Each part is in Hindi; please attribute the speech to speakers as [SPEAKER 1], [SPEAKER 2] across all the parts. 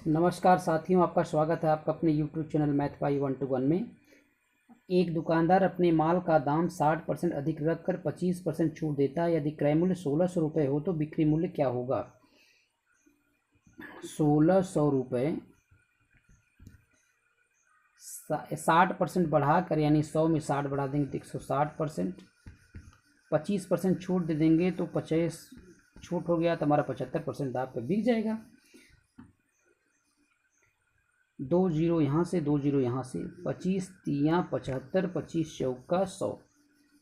[SPEAKER 1] नमस्कार साथियों, आपका स्वागत है आपका अपने YouTube चैनल मैथ बाई 121 में। एक दुकानदार अपने माल का दाम 60% अधिक रखकर 25% छूट देता है। यदि क्रय मूल्य 1600 रुपये हो तो बिक्री मूल्य क्या होगा? 1600 रुपये 60% बढ़ाकर, यानी 100 में 60 बढ़ा देंगे तो 160%, 25% छूट दे देंगे तो 50 छूट हो गया तो हमारा 75% दाम पे बिक जाएगा। 2 जीरो यहाँ से, 2 जीरो यहाँ से, 25 तियाँ 75, 25 चौका 100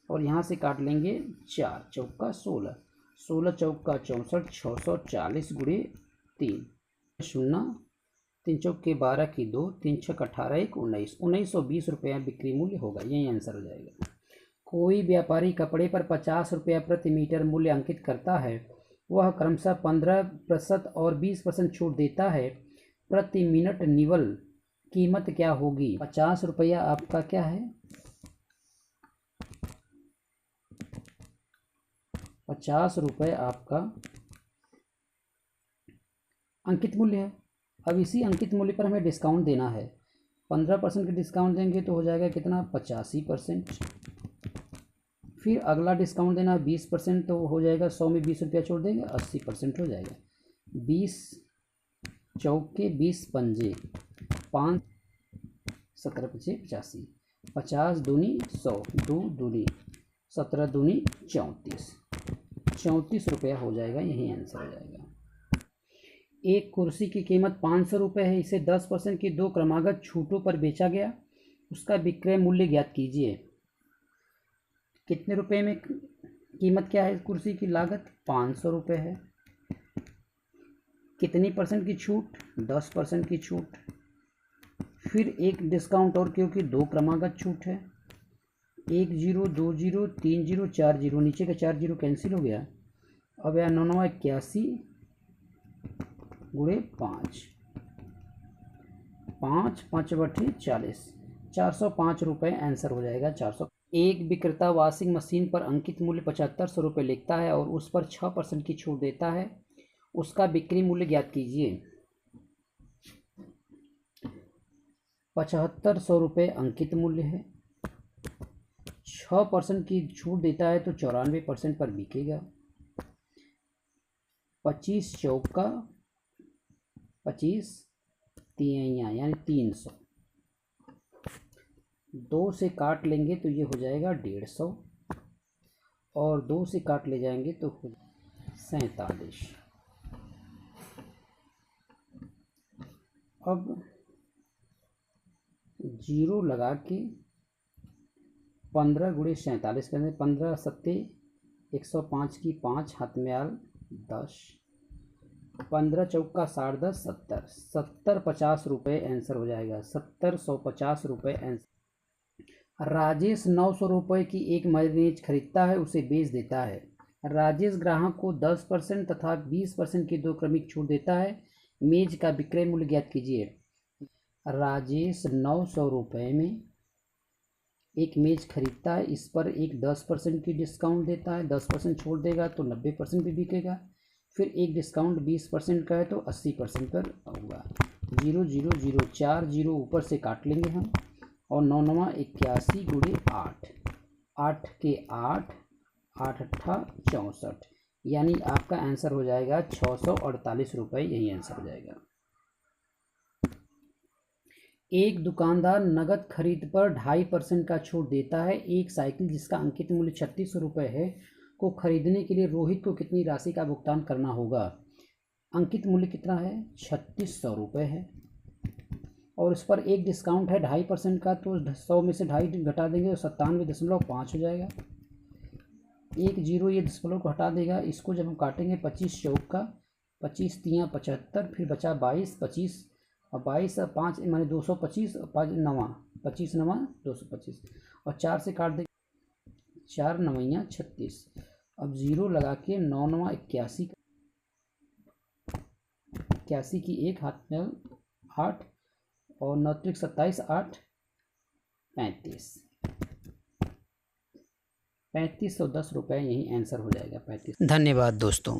[SPEAKER 1] और यहाँ से काट लेंगे 4 चौका 16, 16 चौका 64, 640 गुणे 3 शून्य, 3 चौके 12 की 2, 3 छक 18, 1 19, 1920 रुपया बिक्री मूल्य होगा। यही आंसर हो जाएगा। कोई व्यापारी कपड़े पर 50 रुपया प्रति मीटर मूल्य अंकित करता है। वह क्रमशः 15% और 20% छूट देता है। प्रति मिनट निवल कीमत क्या होगी? 50 रुपया आपका क्या है? 50 रुपये आपका अंकित मूल्य है। अब इसी अंकित मूल्य पर हमें डिस्काउंट देना है। 15% का डिस्काउंट देंगे तो हो जाएगा कितना? 85%। फिर अगला डिस्काउंट देना 20%, तो हो जाएगा 100 में 20 रुपया छोड़ देंगे, 80% हो जाएगा। 20 चौके 20 पंजे 5, 17 पचे 85, 50 दूनी 100, 2 दूनी 17 दूनी 34, 34 रुपया हो जाएगा। यही आंसर हो जाएगा। एक कुर्सी की कीमत 500 रुपये है। इसे 10% की 2 क्रमागत छूटों पर बेचा गया। उसका विक्रय मूल्य ज्ञात कीजिए। कितने रुपए में कीमत क्या है? इस कुर्सी की लागत 500 रुपये है। कितनी परसेंट की छूट? 10% की छूट। फिर एक डिस्काउंट और, क्योंकि 2 क्रमागत छूट है। 1 जीरो 2 जीरो 3 जीरो 4 जीरो, नीचे का 4 जीरो कैंसिल हो गया। अब यह 9 81 गुणे 5, 5 5 बटे 40, 405 रुपये आंसर हो जाएगा। 400। एक विक्रेता वॉशिंग मशीन पर अंकित मूल्य 7500 रुपये लिखता है और उस पर 6% की छूट देता है। उसका बिक्री मूल्य ज्ञात कीजिए। 7500 रुपये अंकित मूल्य है, 6% की छूट देता है तो 94% पर बिकेगा। 25 चौका 25 तियाँ यानी 300, 2 से काट लेंगे तो ये हो जाएगा 150 और 2 से काट ले जाएंगे तो 47। अब जीरो लगा के 15 गुणे 47 करें। 15 सत्ते 105 की 5 हाथ में आल 10, 15 चौका 60 10 70, 70 50 रुपये आंसर हो जाएगा। 70 150 रुपये आंसर। राजेश 900 रुपये की एक मेज खरीदता है, उसे बेच देता है। राजेश ग्राहक को 10% तथा 20% की 2 क्रमिक छूट देता है। मेज का विक्रय मूल्य ज्ञात कीजिए। राजेश 900 रुपये में एक मेज खरीदता है, इस पर एक 10% की डिस्काउंट देता है। 10% छोड़ देगा तो 90% भी बिकेगा। फिर एक डिस्काउंट 20% का है तो 80% पर होगा। 0 0 0 4 जीरो ऊपर से काट लेंगे हम और 9 9 81 गुणे 8, 8 के 8, 8 8 64, यानी आपका आंसर हो जाएगा 648 रुपये। यही आंसर हो जाएगा। एक दुकानदार नगद खरीद पर 2.5% का छूट देता है। एक साइकिल जिसका अंकित मूल्य 3600 रुपये है को खरीदने के लिए रोहित को कितनी राशि का भुगतान करना होगा? अंकित मूल्य कितना है? 3600 रुपये है और उस पर एक डिस्काउंट है 2.5% का, तो 100 में से 2.5 घटा देंगे तो 97.5 हो जाएगा। 1 जीरो ये दशमलव को हटा देगा। इसको जब हम काटेंगे 25 चौका 25 तियाँ 75, फिर बचा 22, 25 और 22 और 5 माने 225, 5 9 25 9 225 और 4 से काट दे 4 9 36। अब जीरो लगा के 9 9 81 81 की 1 हाथ में 8 और 9 27 8 35, 3510 रुपये। यही आंसर हो जाएगा। 35। धन्यवाद दोस्तों।